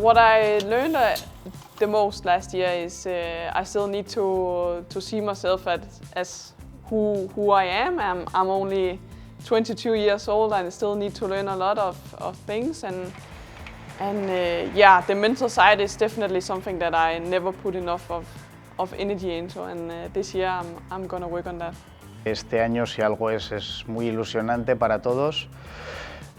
what I learned the most last year is I still need to see myself as who I am. I'm only 22 years old and I still need to learn a lot of things. And yeah, the mental side is definitely something that I never put enough of energy into, and this year I'm gonna work on that. Este año, si algo es muy ilusionante para todos.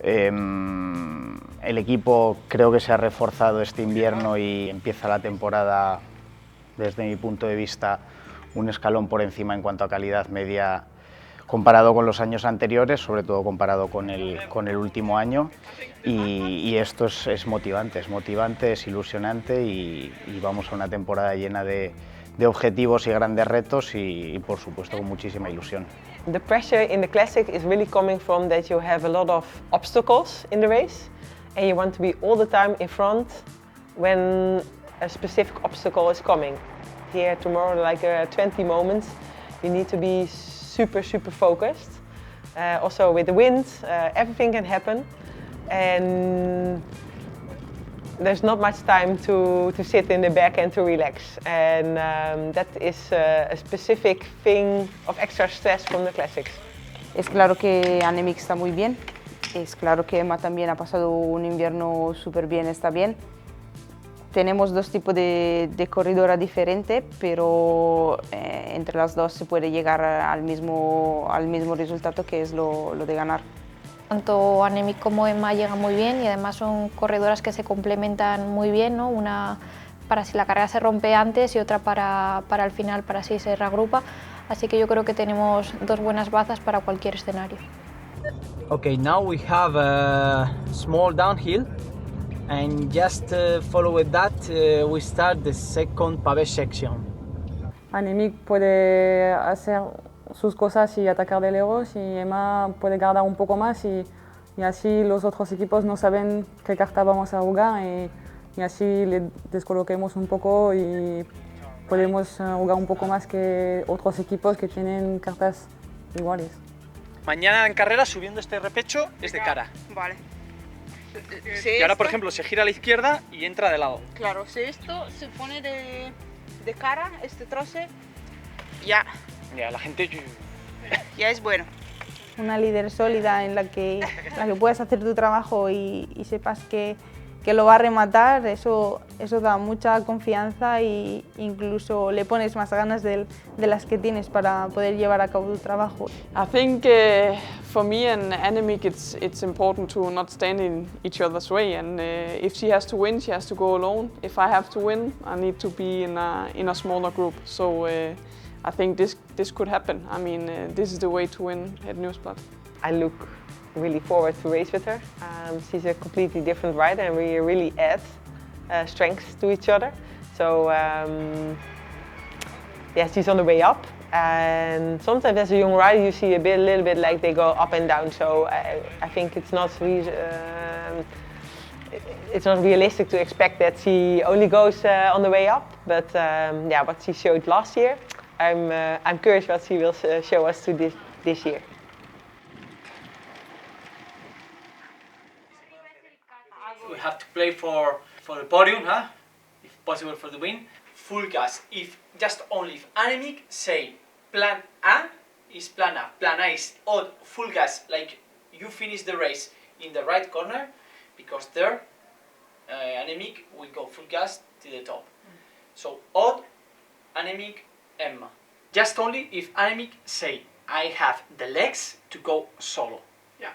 El equipo creo que se ha reforzado este invierno y empieza la temporada, desde mi punto de vista, un escalón por encima en cuanto a calidad media comparado con los años anteriores, sobre todo comparado con el último año, y esto es motivante, es ilusionante y vamos a una temporada llena de objetivos y grandes retos y por supuesto con muchísima ilusión. The pressure in the Classic is really coming from that you have a lot of obstacles in the race and you want to be all the time in front when a specific obstacle is coming. Here tomorrow, like 20 moments, you need to be super focused. Also with the wind, everything can happen and there's not much time to sit in the back and to relax. And that is a specific thing of extra stress from the Classics. Es claro que Annemiek está muy bien. Es claro que Emma también ha pasado un invierno súper bien, está bien. Tenemos dos tipos de corredora diferentes, pero entre las dos se puede llegar al mismo resultado, que es lo de ganar. Tanto Annemiek como Emma llegan muy bien y además son corredoras que se complementan muy bien, ¿no? Una para si la carrera se rompe antes y otra para el final, para si se reagrupa. Así que yo creo que tenemos dos buenas bazas para cualquier escenario. Okay, now we have a small downhill and just follow with that we start the second pavé section. Annemiek puede hacer sus cosas y atacar de lejos y Emma puede guardar un poco más y así los otros equipos no saben qué carta vamos a jugar y así le descoloquemos un poco y podemos jugar un poco más que otros equipos que tienen cartas iguales. Mañana en carrera, subiendo este repecho, es de cara. Vale. Y ahora, por ejemplo, se gira a la izquierda y entra de lado. Claro, si esto se pone de cara, este trozo, ya La gente... ya es bueno. Una líder sólida en la que puedas hacer tu trabajo y sepas que lo va a rematar, eso da mucha confianza e incluso le pones más ganas de las que tienes para poder llevar a cabo tu trabajo. I think for me and Annemiek it's important to not stand in each other's way, and if she has to win, she has to go alone. If I have to win, I need to be in a smaller group. So I think this could happen. I mean, this is the way to win at Nieuwsblad. I look really forward to race with her. She's a completely different rider and we really add strengths to each other. So yeah, she's on the way up. And sometimes as a young rider you see a little bit like they go up and down. So I think it's not realistic to expect that she only goes on the way up. But yeah, what she showed last year, I'm curious what she will show us to this year. We have to play for the podium, huh? If possible for the win. Full gas. If Annemiek say plan A is plan A. Plan A is odd full gas, like you finish the race in the right corner, because there Annemiek will go full gas to the top. So odd, Annemiek, Emma. Just only if Annemiek say I have the legs to go solo. Yeah.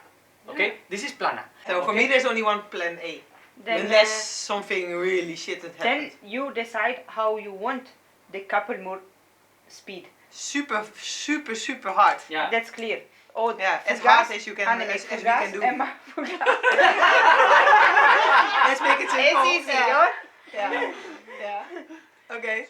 Okay? Yeah. This is plan A. So for me there's only one plan A. Then, unless something really shit has happened. Then you decide how you want the couple more speed. Super hard. Yeah. That's clear. Oh, yeah, as hard as you can, as we can do. Emma. Let's make it simple. It's easy, hoor. Yeah. Yeah. Okay.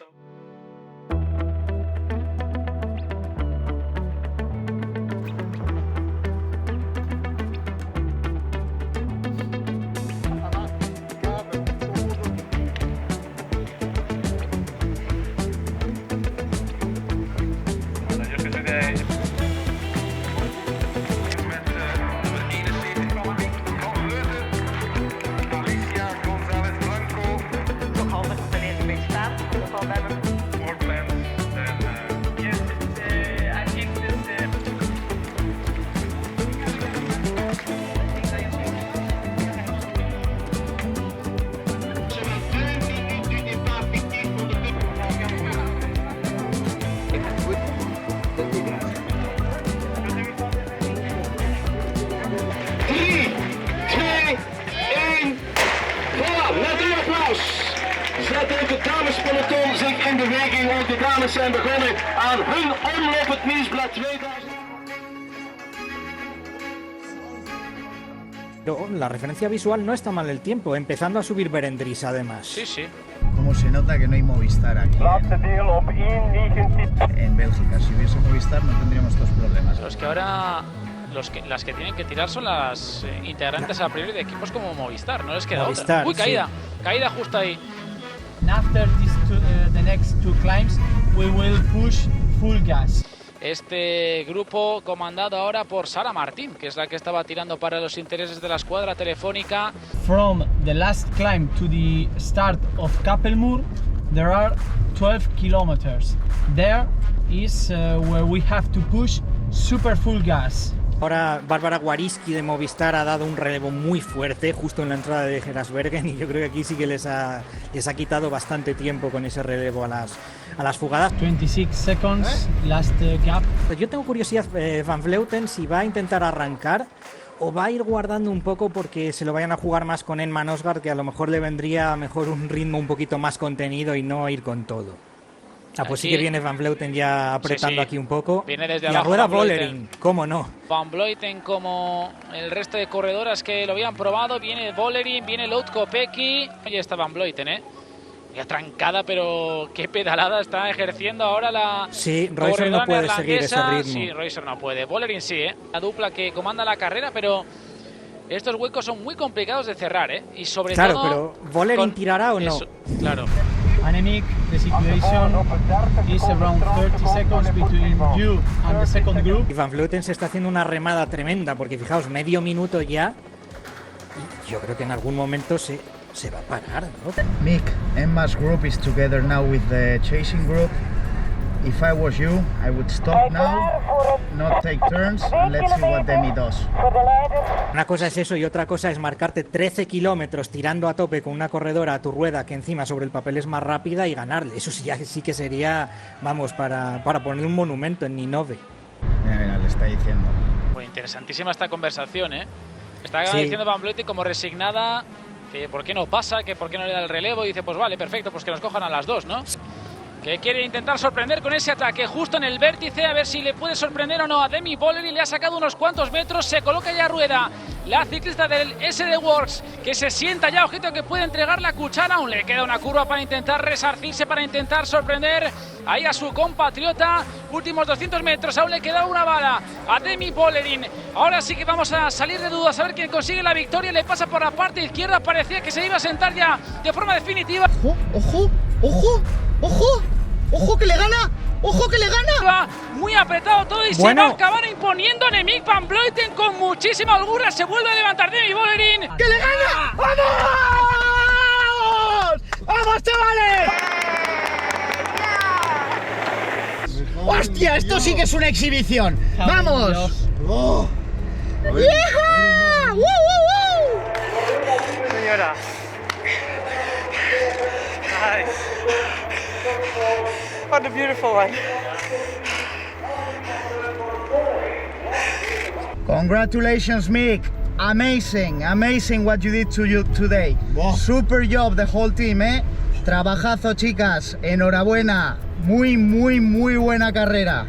Alicia González Blanco beweging, want de dames zijn begonnen aan hun omloop het nieuwsblad 2000. Pero la referencia visual no está mal el tiempo, empezando a subir Berendries además. Sí, sí. Como se nota que no hay Movistar aquí en Bélgica. Si hubiese Movistar no tendríamos estos problemas. Pero es que ahora las que tienen que tirar son las integrantes a priori de equipos como Movistar, no les queda otra. Uy, caída, sí. Caída justo ahí. After the next two climbs, we will push full gas. Este grupo comandado ahora por Sara Martín, que es la que estaba tirando para los intereses de la escuadra telefónica. From the last climb to the start of Kappelmoer, there are 12 kilometers. There is where we have to push super full gas. Ahora Bárbara Wariski de Movistar ha dado un relevo muy fuerte justo en la entrada de Gerasbergen y yo creo que aquí sí que les ha quitado bastante tiempo con ese relevo a las fugadas. 26 seconds, last gap. Yo tengo curiosidad, Van Vleuten, si va a intentar arrancar o va a ir guardando un poco porque se lo vayan a jugar más con Emma Nosgard, que a lo mejor le vendría mejor un ritmo un poquito más contenido y no ir con todo. Ah, pues aquí, sí que viene Van Vleuten ya apretando aquí un poco. Viene desde abajo. Y ahora Vollering, cómo no. Van Vleuten, como el resto de corredoras que lo habían probado, viene Vollering, viene Lotte Kopecky. Y está Van Vleuten, ya trancada, pero qué pedalada está ejerciendo ahora la Sí, Reuser no puede seguir ese ritmo. Sí, Reuser no puede. Vollering sí, La dupla que comanda la carrera, pero estos huecos son muy complicados de cerrar, Y sobre todo... Claro, pero ¿Vollering tirará o no? Eso, claro. Annemiek, the situation is around 30 seconds between you and the second group. Y Van Vleuten se está haciendo una remada tremenda, porque fijaos, medio minuto ya, y yo creo que en algún momento se va a parar, ¿no? Mick, Emma's group is together now with the chasing group. If I was you, I would stop now, not take turns, and let's see what Demi does. Una cosa es eso y otra cosa es marcarte 13 kilómetros tirando a tope con una corredora a tu rueda que encima sobre el papel es más rápida y ganarle. Eso sí que sería, vamos, para poner un monumento en Ninove. Mira, le está diciendo. Pues interesantísima esta conversación, Está diciendo Van Vleuten como resignada, que por qué no pasa, que por qué no le da el relevo, y dice, pues vale, perfecto, pues que nos cojan a las dos, ¿no? Que quiere intentar sorprender con ese ataque justo en el vértice, a ver si le puede sorprender o no a Demi Vollering. Le ha sacado unos cuantos metros, se coloca ya a rueda la ciclista del SD Works, que se sienta ya, ojito que puede entregar la cuchara. Aún le queda una curva para intentar resarcirse, para intentar sorprender ahí a su compatriota. Últimos 200 metros, aún le queda una bala a Demi Vollering. Ahora sí que vamos a salir de dudas, a ver quién consigue la victoria. Le pasa por la parte izquierda, parecía que se iba a sentar ya de forma definitiva. ¡Ojo! ¡Ojo! ¡Ojo! ¡Ojo que le gana! ¡Ojo que le gana! Muy apretado todo y se va a acabar imponiendo Annemiek van Vleuten con muchísima holgura. Se vuelve a levantar Demi Vollering. ¡Que le gana! ¡Vamos! ¡Vamos, chavales! ¡Hostia! Esto sí que es una exhibición. ¡Vamos! ¡Oh! ¡Yeeha! ¡Woo, woo, woo! Señora. Nice. What a beautiful one. Congratulations, Mick. Amazing what you did to you today. Wow. Super job the whole team, Trabajazo, chicas. Enhorabuena. Muy buena carrera.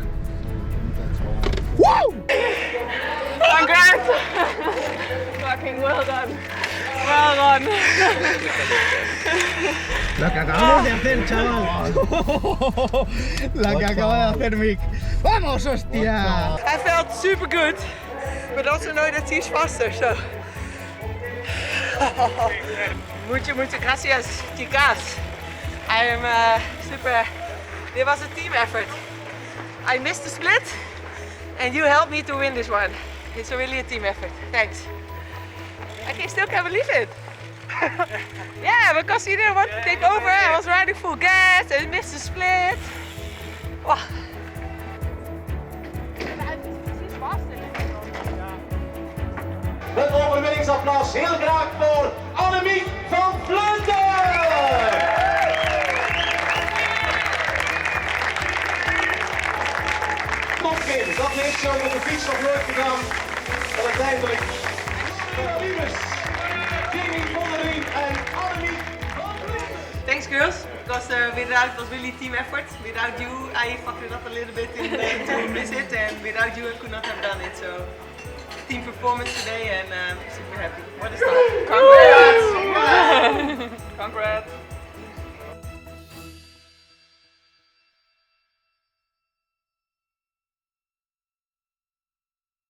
¡Woo! Congrats! Fucking well done. Well done. La que acabamos de hacer, chaval. La que acaba de hacer Mick. ¡Vamos, hostia! I felt super good, but also know that he's faster, so. Muchas gracias, chicas. I am super. It was a team effort. I missed the split, and you helped me to win this one. It's really a team effort. Thanks. I still can't believe it. Yeah, because he didn't want to take over. I was riding full gas and missed the split. Wow. Het overwinningsapplaus heel graag voor Annemiek van Vleuten! Topkin, dat heeft zo met de fiets nog nooit gedaan. En uiteindelijk Jamie Vollering en Annemiek van Vleuten. Thanks, girls. because without it was really team effort. Without you, I fucked it up a little bit to miss it, and without you, I could not have done it. So team performance today, and super happy. What a start!